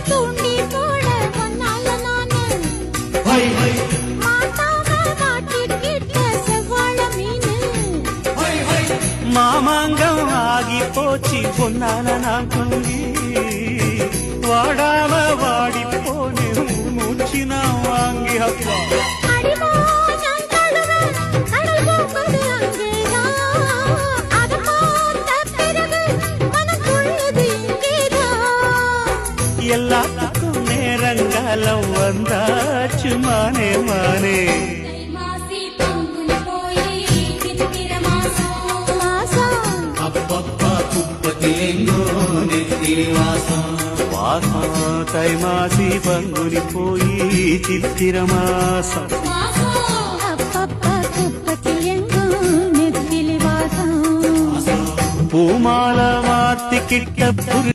தூண்டி போட பொன்னால நானு மாட்டாம மாட்டிக்கிட்ட செவ்வாழ மீனு மாமாங்கம் ஆகி போச்சு பொன்னால நான் குங்கி வாடாம வாடி போனே மூச்சு நான் வாங்கி அப்பா எல்லாத்துக்கும் நேரங்காலம் வந்தாச்சு மானே மானே அப்பப்பா குப்பத்திலெங்கோ நெத்திலி வாசம் தை மாசி பங்குனி போய் சித்திர மாசம் பூமால மாத்திக்கிட்ட